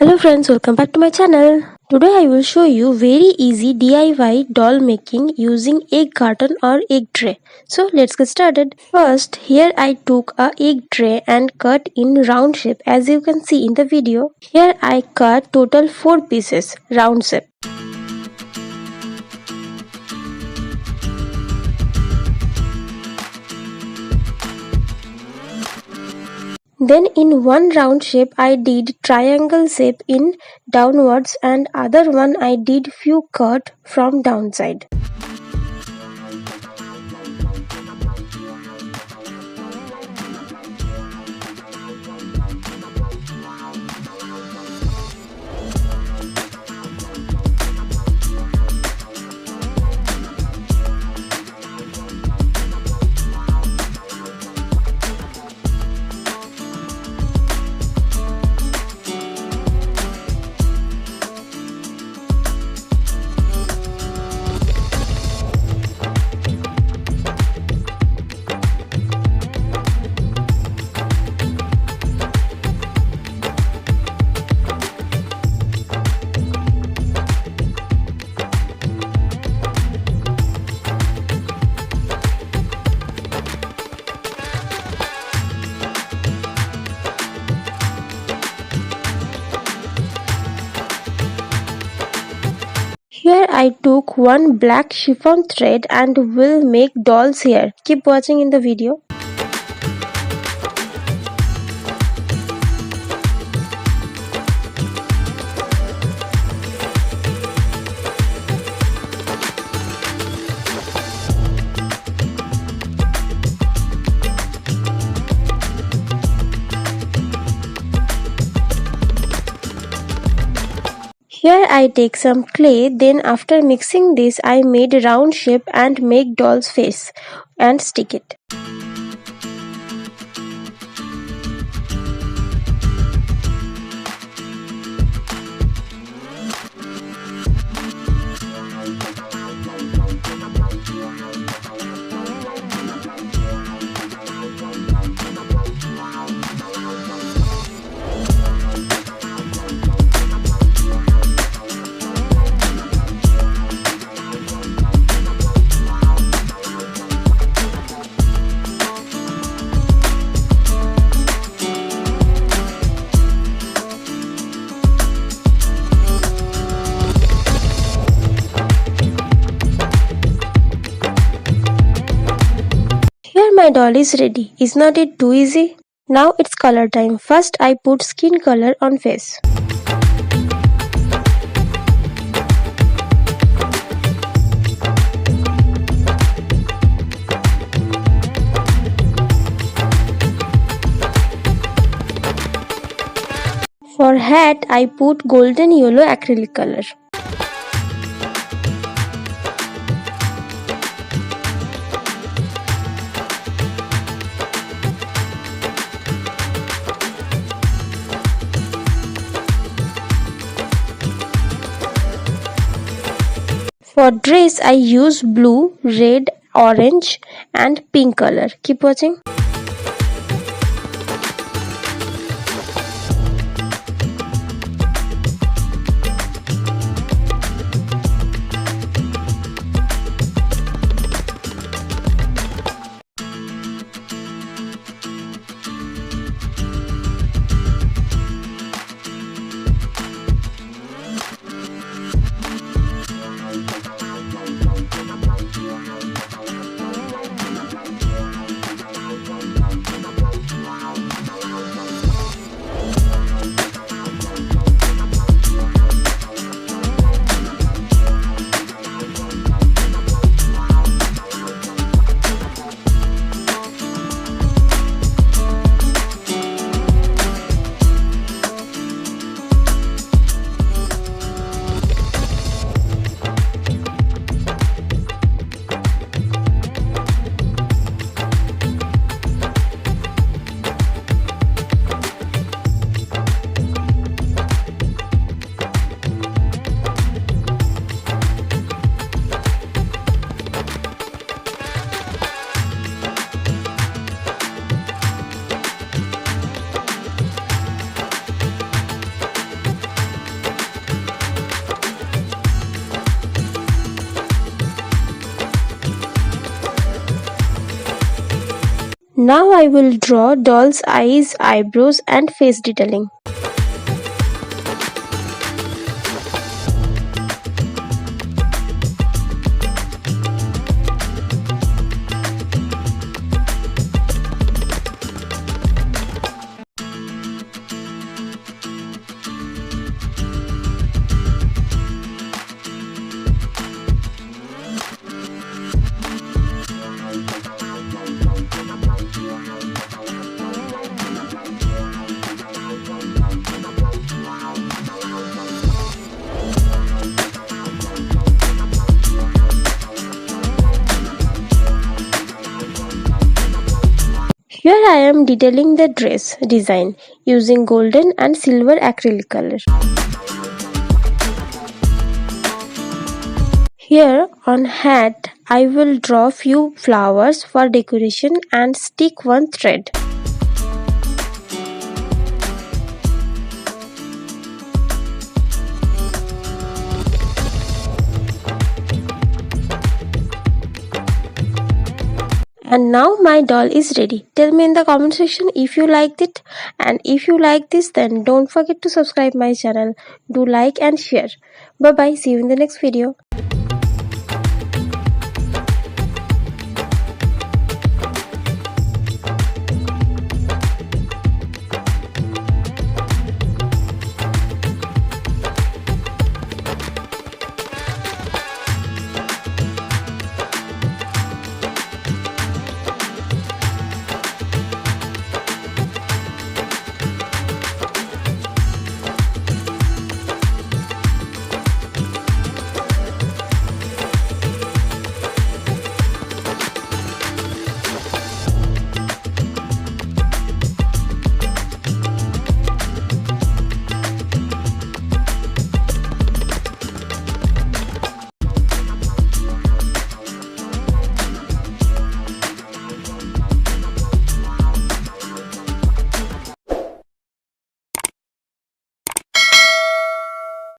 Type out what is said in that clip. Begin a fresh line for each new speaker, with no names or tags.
Hello friends, welcome back to my channel. Today I will show you very easy DIY doll making using egg carton or egg tray. So let's get started. First, here I took a egg tray and cut in round shape as you can see in the video. Here I cut total 4 pieces round shape. Then in one round shape I did triangle shape in downwards and other one I did few cut from downside. Here I took one black chiffon thread and will make doll's hair. Keep watching in the video. Here I take some clay, then after mixing this I made a round shape and make doll's face and stick it. Here my doll is ready. Is not it too easy? Now it's color time. First I put skin color on face. For hat I put golden yellow acrylic color. For dress I use blue, red, orange and pink color. Keep watching. Now I will draw doll's eyes, eyebrows and face detailing. Here I am detailing the dress design using golden and silver acrylic color. Here on hat I will draw few flowers for decoration and stick one thread. And now my doll is ready. Tell me in the comment section if you liked it, and if you like this then don't forget to subscribe my channel. Do like and share. Bye bye, see you in the next video.